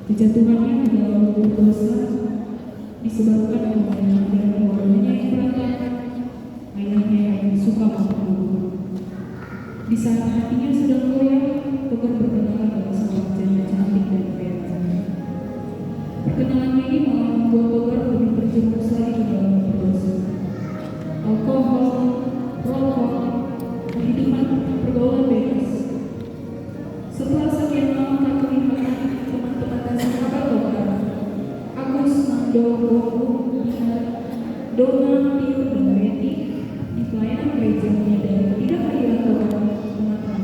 Kejatuhannya adalah berdosa disebabkan oleh keluarganya yang berantakan, ayahnya yang suka mabuk. Di saat hatinya sedang goyah, Togar berkenalan dengan seorang janda cantik dan kaya. Perkenalan ini malah membuat Togar lebih terjerumus lagi ke dalam berdosa. Alkohol, rokok, kehidupan pergaulan bebas. Setelah sekian lama tak melihat teman-teman dan sahabat Togar, Agus, Mando, Bobo, Ina, Dona, Tiu, dan Reti di pelayanan gereja menyadari tidak hadiran Togar teman-teman.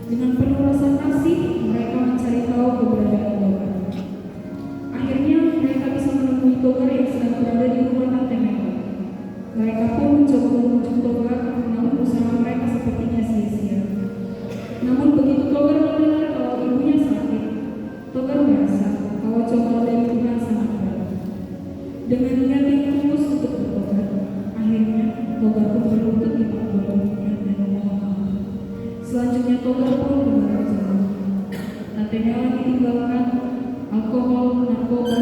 Dengan penuh rasa kasih, mereka mencari tahu keberadaan Togar. Akhirnya mereka bisa menemui Togar yang sedang berada di rumah tante Mela. Mereka pun mencoba membujuk Togar, namun usaha mereka sepertinya sia-sia. Namun begitu Togar mendengar kalau ibunya sakit, Togar merasa kalau cobaan dari Tuhan sangat berat. Dengan niat yang tulus untuk bertobat, akhirnya Togar pun berlutut di depan ibunya dan memohon maaf. Selanjutnya Togar pun kembali jalan. Tante Mela ditinggalkan, alkohol, narkoba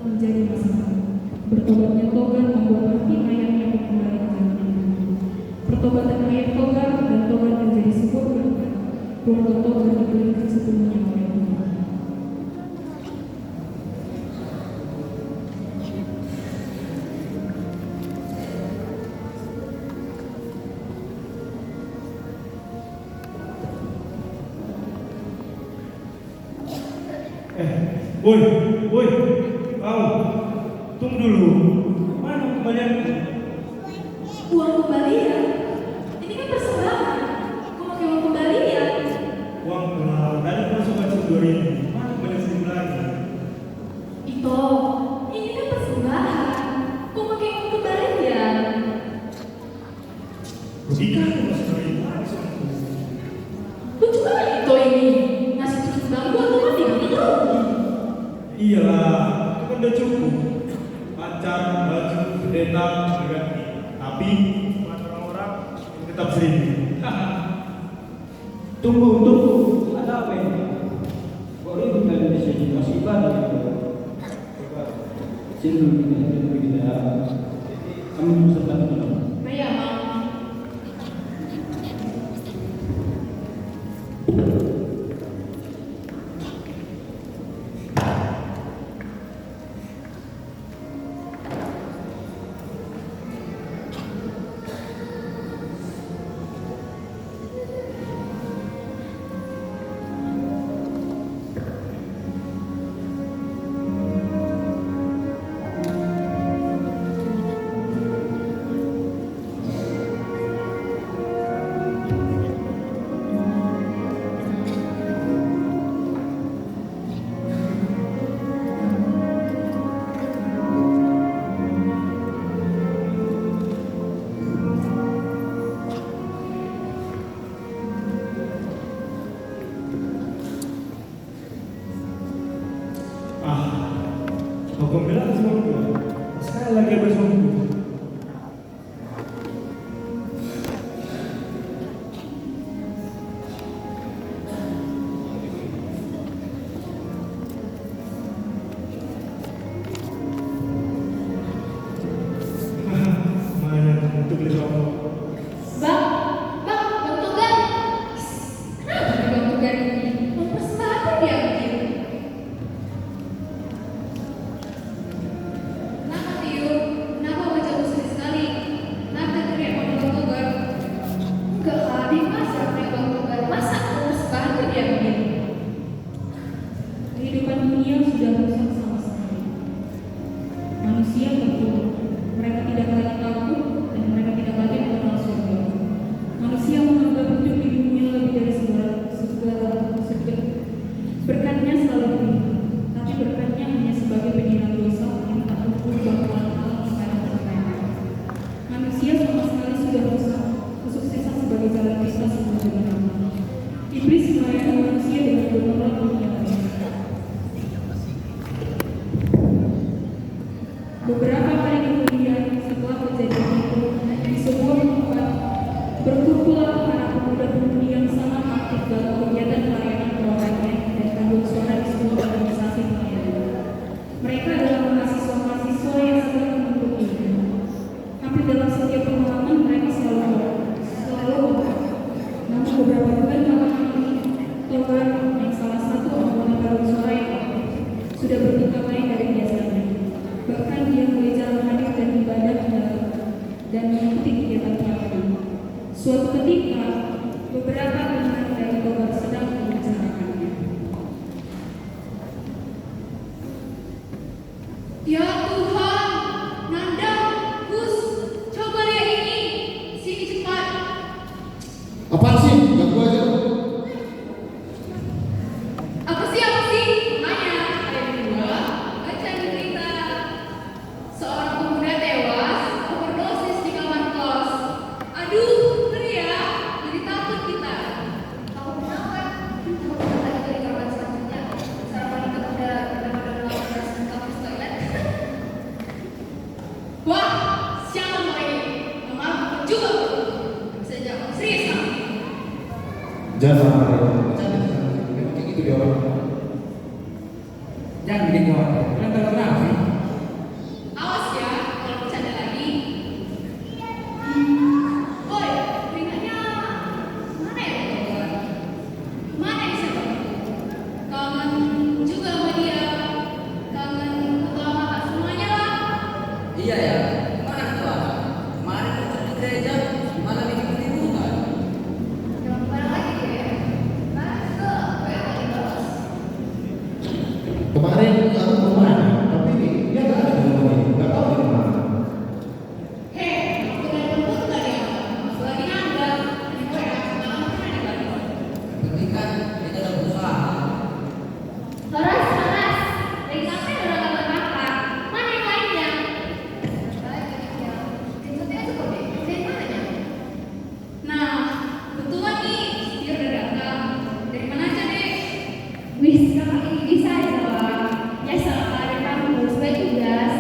menjadi masalah. Bertobatnya Togar membuat hati ayahnya kembali ke jalan itu. Pertobatan ayah Togar dan Togar menjadi sebuah berkat. Keluarga Togar diberikan sepenuhnya oleh Tuhan. Woi, kau tunggu dulu. Mana kembalianku? Uang kembalian? Ini kan persembahan. Kau pakai uang kembalian? Uang pulang. Tadi masuk masuk 2.000. Mana banyak jumlahnya? Itu, ini kan persembahan. Kau pakai uang kembalian? Jika aku masuk 2.000 langsung. Lucu kan itu ini? Ngasih terus bangku atau mati gitu? Iyalah, itu kan udah cukup. Pacar, baju, pendeta, berganti. Tapi buat orang-orang tetap 1.000. Tunggu, ada apa ini? Kok ribut kalian di sini? Masih ibadah gitu. Sini dulu kita. Kami beserta dulu. Iya, Bang. Kau bilang semua. Sekali lagi bersungguh. Mana untuk beli rokok? Bang, Bang Togar. Kenapa Bang Togar ini? Mau persembahan dia bikin? beberapa bulan belakangan ini, Togar yang salah satu anggota paduan suara itu sudah bertingkah lain dari biasanya. Bahkan dia mulai jarang hadir dan ibadah dan mengikuti kegiatan pribadi. Suatu ketika, beberapa teman dari Togar sedang membicarakannya. Ya Tuhan, Nanda, Gus, coba lihat ini. Sini cepat. Apaan sih? Ganggu aja. Apa sih? Nanya. Ada dua. Baca berita. Seorang pemuda tewas overdosis di kamar kos. Aduh, ngeri ya. Jadi takut kita. Takut kenapa? Takut kita jadi korban selanjutnya. Seorang wanita muda bernama Dolores kampus toilet. Wah, siapa mau ini? Nama juga. Sejak serius kan? Jangan marah itu. Memang kayak gitu dia orang. Jangan bikin khawatir. Kalian tahu kenapa sih? Awas ya, kalau bercanda lagi. Oi, berikannya mana ya? Mana yang saya bantu? Kangen juga sama dia. Kangen ketua mata semuanya lah. Iya ya, mana ketua? Kemarin muncul di gereja, malah bikin keributan. Jangan barang lagi dia ya. Mana juga, kayak lagi terus. Kemarin aku kemana? Tapi dia nggak ada di rumah ini. Nggak tahu di mana. Hei, waktu dari tempat nggak dia? Masuk lagi nanda. Ini gue ya, sekarang mana di Bandung? Tapi kan kita udah berusaha. Horas. Dari sampai udah dapat kakak. Mana yang lainnya? Lainnya. Jemputnya cukup deh. Dari mananya? Nah, kebetulan nih, dia udah datang. Dari mana aja deh? Wis, kakak ini bisa aja lah. Biasa ada kampus, baik tugas.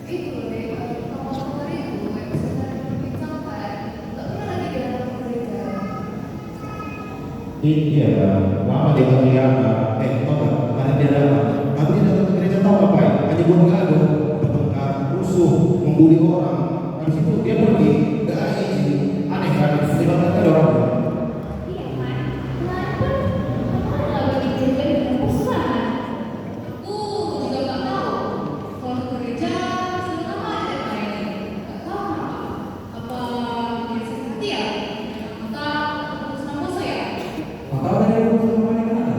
Itu deh, kalau itu yang sebenarnya lebih sampai. Tak pernah lagi dia datang ke gereja. Iya, lama dia nggak lihat. Tau nggak? Karena dia datang. Aku dia datang ke gereja tahu apa ya? Hanya buat gaduh, bertengkar, rusuh, membuli orang. Habis itu dia pergi. Nggak ada sini. Aneh kan? Di mana ada orang? Iya kan? Kemarin pun kamu ada lagi gereja di kampus sana. Aku juga nggak tahu. Kalau ke gereja selama ada yang lain. Nggak tahu kenapa. Apa dia sakit hati ya? Atau terus nama saya? Atau ada yang belum kemarin kenal?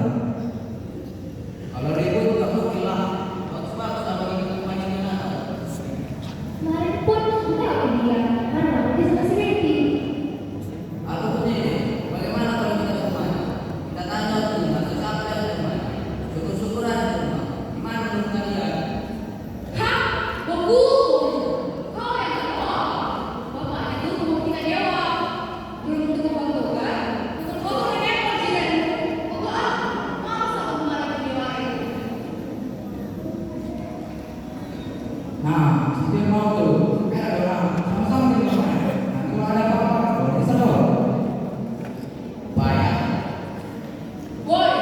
Kalau ribut nggak mungkin lah. Bagus-bagus sama ini kemana mana. Kemarin pun aku tahu dia karena dia suka si Betty. Aku punya ide. Bagaimana kalau kita ke rumah? Kita tanya dulu, masih siapa yang ke rumah? Syukur-syukuran ke rumah. Gimana menurut kalian? Hah? Bagus! Kau yang kedua. Bapak itu mau kita jawab. Belum tentu bantu kan? Betul kau udah nepot sih dan Bapak masa kamu malah berdiwain? Nah, dia mau tuh. Ada orang sama-sama di rumah. Nanti kalau ada apa-apa, kalau bisa dong. Bayar. Boy,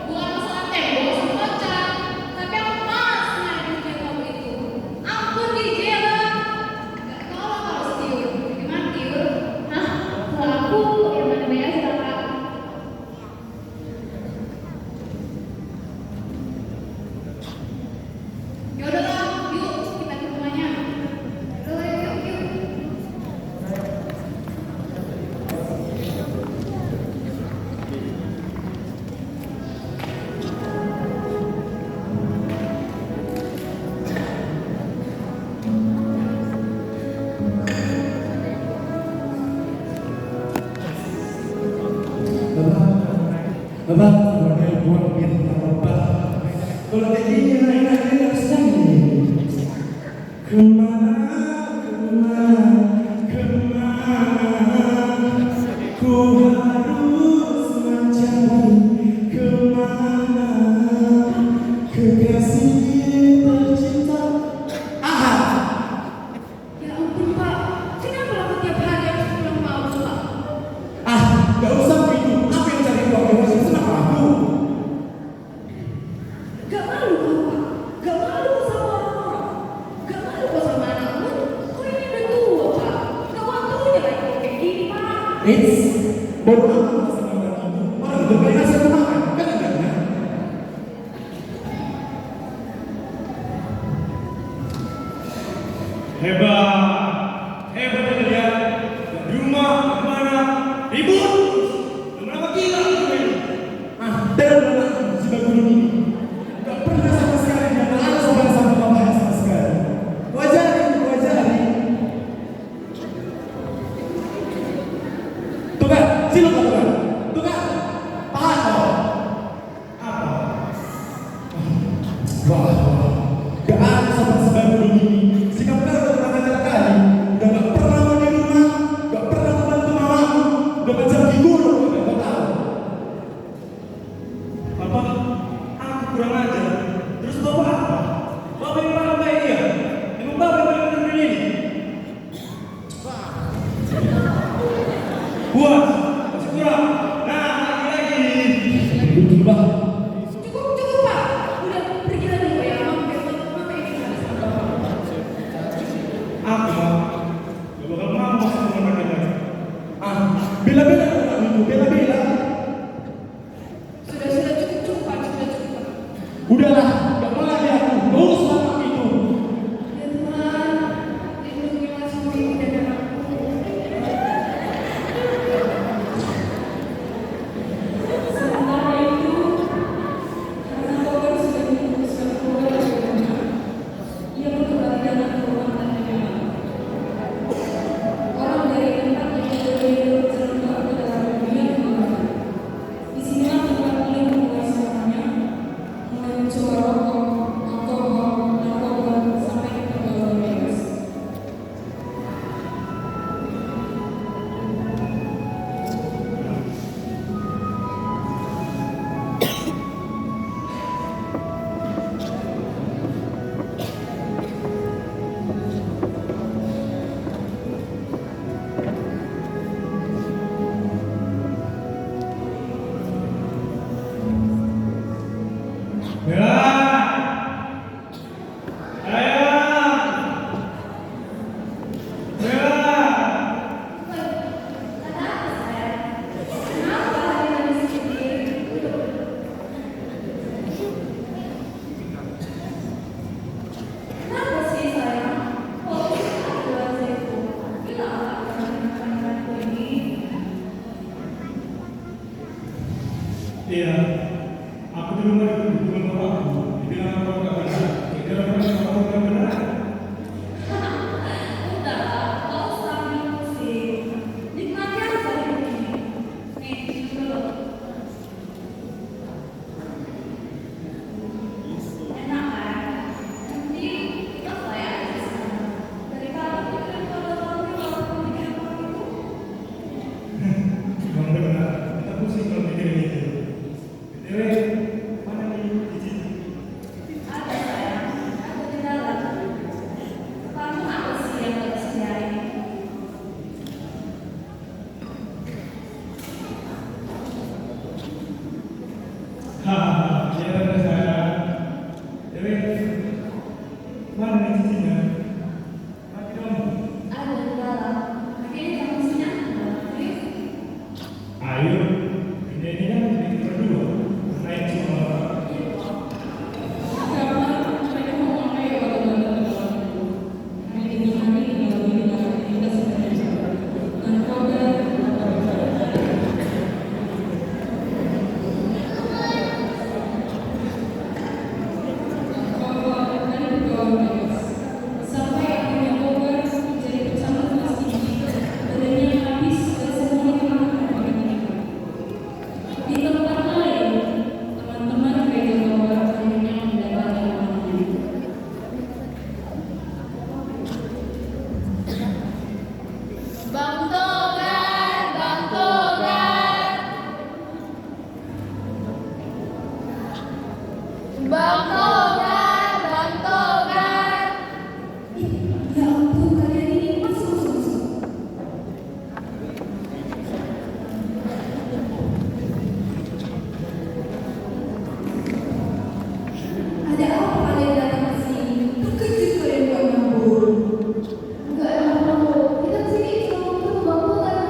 bukan masalah tembok sama pacar, tapi aku malas ngadepin kamu itu. Ampun DJ lah. Gak tau lah kalau setiur. Gimana tiur? Hah? Kalau aku yang mana bayar silakan. Yaudah lah, yuk kita ke rumahnya. Yuk. Bapak, boleh buat minta bapak. Kalau kayak gini enak harus nyanyi. Kemana ku harus mencari kemana kekasih tercinta. Ya ampun Pak, kenapa aku tiap hari harus pulang malam Pak? Gak usah begitu. Apa yang cari uang yang masih senang aku? Gak malu kamu Pak? Gak Hebat, hebat ya kalian. Di rumah, di mana, ribut. Kenapa gila ini? Dan si Bagulung ini gak pernah sama sekali dia malas sama bapaknya sama sekali. Wajarin. Tuh kan, sini tuh kan. Tuh kan, tahan kau. Apa? Wah, gak ada sama si Bagulung ini. Sikap kau udah pernah ngajar kali. Udah gak pernah mandi rumah, gak pernah membantu mamamu. Udah macam digulung, gak tahu. Apa? Aku kurang ajar. Terus bapak apa? Bapak yang paling baik dia. Emang bapak yang paling benar ini? Puas, masih kurang. Nah, lagi. Gila. Cukup Pak. Udah pergi lagi Pak ya. Mama ini harus sama Bapak. Aku gak bakal mau masuk rumah makan lagi. Bela-bela orang itu, bela-bela. Sudah cukup Pak. Sudah cukup Pak. Udahlah, gak mau lagi aku. Urus bapak itu. Ya Tuhan, lindungilah suami dan anakku. Sementara itu, karena Kobar sudah memutuskan keluar dari rumah, ia berkembalikan ke rumah tantenya. Orang dari tempat yang dia terjebak ke dalam dunia kegelapan. Disinilah tempat ia memulai semuanya, mulai mencoba rokok, alkohol, narkoba, sampai ke pergaulan bebas. Bella! Sayang! Bella! Ada apa sayang? Kenapa hari ini sendiri? Kenapa sih sayang? Kok bisa keluar itu? Bilang anak-anakku ini. Iya, aku di rumah itu dengan bapakku. Dibilang aku gak benar. Dia bilang aku gak benar. Udah, kau usah minum sih. Nikmati aja hidup ini. Nih, dulu. Enak kan? Nanti kita fly aja di sana. Daripada pikiran kalau bikin apa itu. Emang benar, kita pusing kalau mikirin itu. BTW, mana nih izin? Ada sayang, ada di dalam. Kamu apa sih yang gak disediain? Hahaha, iya benar sayang. BTW, mana nih izinnya? Mati dong. Ada di dalam. Akhirnya kamu sinyal. Please. Ayo, ini kan kita berdua. Naik semua. Karena mereka memakai obat-obatan tertentu, hanya dihindari melalui tindakan aktivitas seperti narkoba, alkohol, dan pergaulan bebas. Sampai akhirnya Kobar menjadi pecandu kelas tinggi, badannya habis dan semuanya kemakan oleh mereka. Di tempat lain, teman-teman gereja Kobar akhirnya mendapatkan amanah. Bang Togar, Bang Togar. Bang Togar, Bang Togar. Ya ampun, kalian ini masuk. Ada apa kalian datang ke sini? Terkejut kalian buat ngabur. Enggak ada apa-apa. Kita kesini cuma mau ketemu Bang Togar.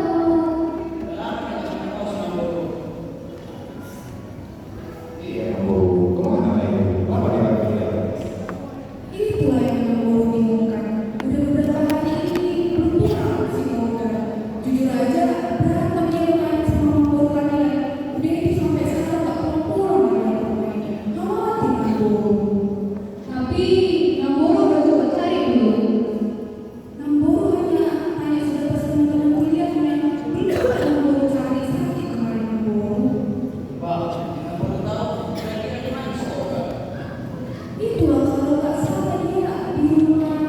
Iya, Bu. Kemana lagi? Apa dia lagi? Itulah yang memang bingungkan. Udah beberapa Tapi Namboro udah coba cari dulu. Namboro hanya tanya sudah pesan makanan kuliahnya. Tidak ada Namboro cari sakit kemarin Namboro. Pak, nggak perlu tahu kira-kira di mana sekolah. Itulah kalau nggak salah dia di rumah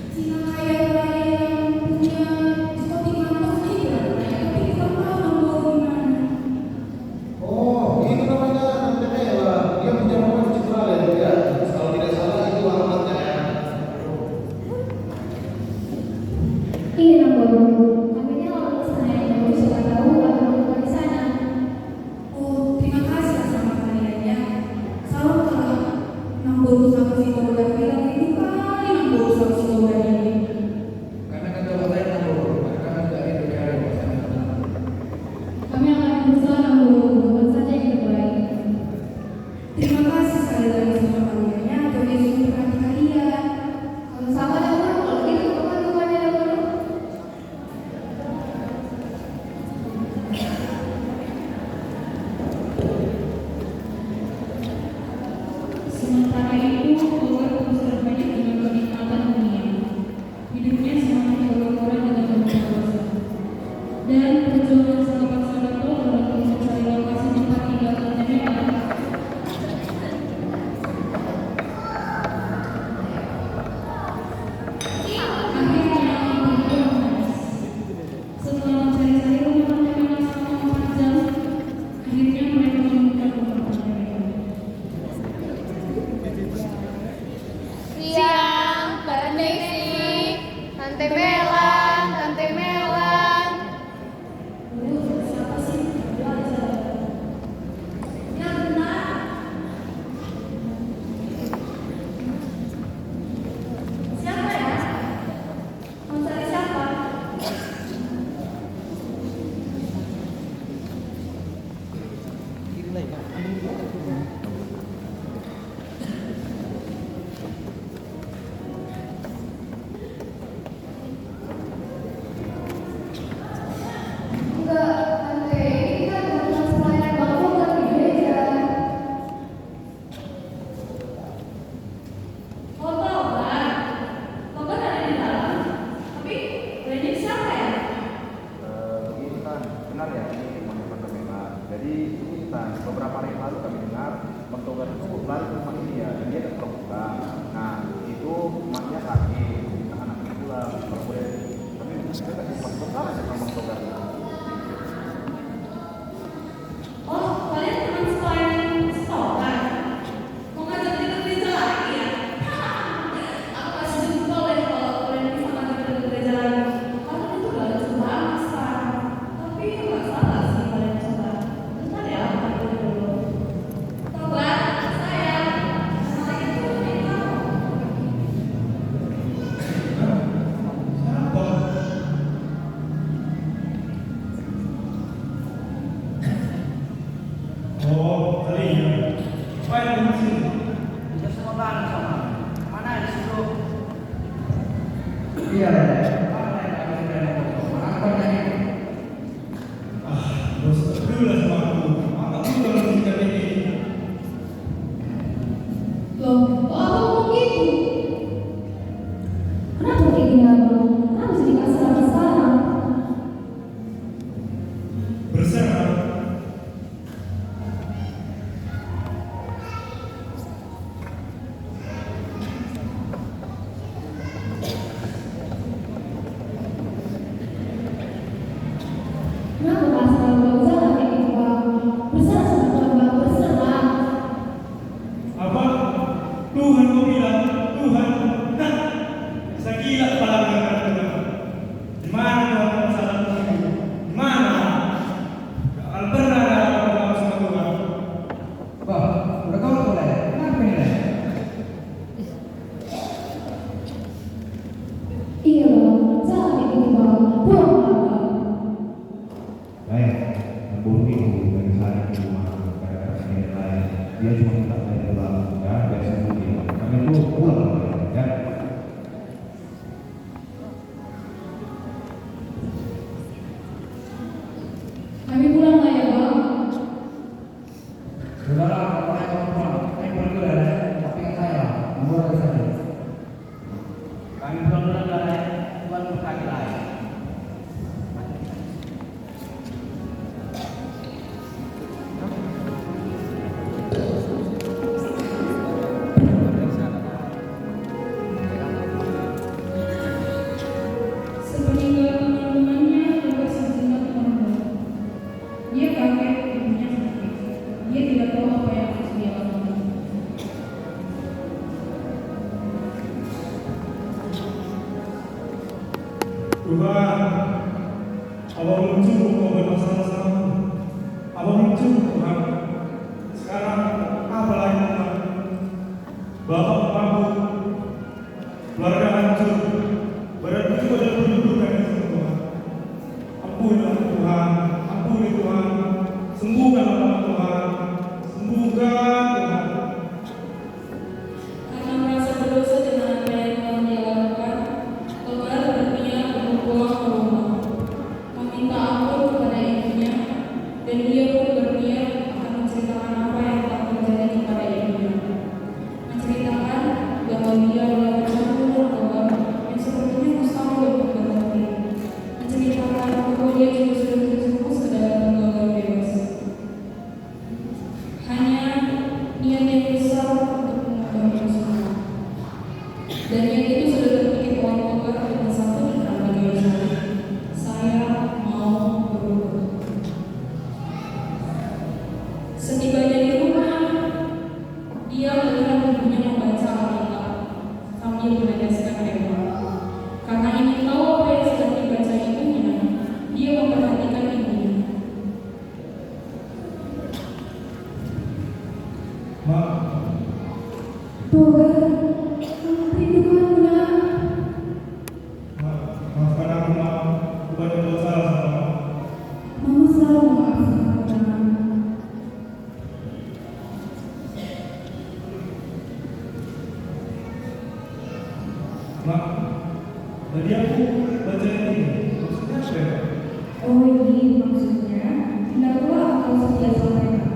Cina kaya raya yang punya seperti mantos gitu. Tapi kita tahu Namboro di mana. Oh, itu namanya Tante Mela. Dia punya rumah di Citraland ya. Kalau tidak salah itu alamatnya ya. Iya Namboro, kami orang ke sana yang baru siapa tahu ada rumah di sana. Oh, terima kasih sama kaliannya. Salam telah Namboro sama si Toga bilang itu kali Namboro sama si Toga ini. Karena kan coba saya Namboro, mereka kan nggak itu cari bahasa. Kami akan berusaha Namboro buat saja yang terbaik. Terima kasih sekali lagi sama kaliannya. Kami sudah berhati kalian. Kalau sama Namboro, kalau gitu kapan rumahnya Namboro? Sementara itu, Toga terus terbanyak dengan kenikmatan dunia. Hidupnya semakin berkoran dengan berkuasa. Dan perjuangan sahabat-sahabat Toga untuk mencari lokasi tempat tinggal Tante Mela akhirnya berjalan manis. Setelah mencari-cari rumah Tante Mela selama 4 jam, akhirnya mereka menemukan rumah Tante Mela. Siang, permisi. Tante Melan, Tante Melan. Siapa sih? Ya benar. Siapa ya? Mau cari siapa? Enggak, Tante, ini kan bukan pelayanan Bang Togar di gereja. Oh, Togar. Togar ada di dalam. Tapi ini siapa ya? Begini Tan, benar ya ini rumahnya Tante Mela. Jadi begini Tan, beberapa hari yang lalu kami dengar Bang Togar itu lari ke rumah ini ya, dan dia tak pernah pulang. Nah, itu emaknya sakit, anaknya pulang, kalau boleh. Tapi saya tak sempat berbicara sama Bang Togar. Oh, kalian teman sekolah yang Togar. Mau ngajak dia ke gereja lagi ya? Aku kasih jempol deh kalau kalian bisa ngajak dia ke gereja lagi. Karena itu udah lucu banget sekarang. Tapi nggak salah sih kalian coba. Bentar ya, aku panggil dulu. Togar, sayang. Saya itu ini kamu. Siapa? Oh, kalian. Apa yang di sini? Kita semua bareng sama. Mana di situ? Iya, mana yang kami sudah Namboro? Mana banyak ini? Bos, dulu lah sama aku. Apa sih kalau sikap ini? Loh, kok abang ngomong gitu? Kenapa kayak gini abang? Kenapa jadi kasar sama sekarang? Berserah. Kenapa kasar? Gak usah lah kayak gitu bang. Berserah sama Tuhan bang, berserah. Apa? Tuhan kau bilang, Tuhan. Hah? Saya gila kepala dengan Tuhan. Di mana Tuhan salah itu? Di mana? Kalau pernah ada apa sama Tuhan? Bah, udah kau boleh. Kenapa ini? Iya bang, jangan kayak gitu bang. Buang bang. Baik, Namboro itu dari sana ke rumah kayak lain. Dia cuma minta saya pulang, ya biasa mungkin. Kami itu pulang ya. keluarga saya. Kami benar-benar lalai, Tuhan berkati lain. Sepeninggal teman-temannya Lukas sejenak merenggut. Dia kaget, ibunya sakit. Dia tidak tahu apa yang harus dia lakukan. Tuhan, Abang lucu kau bermasalah sama. Abang lucu Tuhan. Sekarang apa lagi Tuhan? Bapak mabuk, keluarga hancur, berarti juga ada kedudukan di sini Tuhan. Ampunilah Tuhan, ampuni Tuhan, sembuhkanlah Bapak Tuhan, sembuhkan Tuhan. Karena merasa berdosa dengan apa yang telah dia lakukan, Togar berniat untuk pulang ke rumah, meminta ampun kepada ibunya, dan dia pun berniat akan menceritakan apa yang telah terjadi kepada ibunya. Menceritakan bahwa dia adalah pecandu narkoba yang sepertinya mustahil untuk berhenti. Menceritakan bahwa dia juga sudah terjerumus ke dalam pergaulan bebas. Hanya niat yang besar untuk mengubah itu semua. Dan niat itu sudah terpikir oleh Togar dengan satu dan tiga kali. Saya mau berubah. Setibanya di rumah, dia melihat ibunya membaca Alkitab sambil meneteskan air mata. Karena ingin tahu apa yang sedang dibaca ibunya, dia memperhatikan ibunya. Mak, Togar, rindukanmu nak. maafkan aku Mak, bukan yang buat salah sama Mak. Mama selalu memaafkan kamu. Mak, tadi aku baca ini, maksudnya apa ya? Oh ini maksudnya, hendaklah engkau setia sampaikan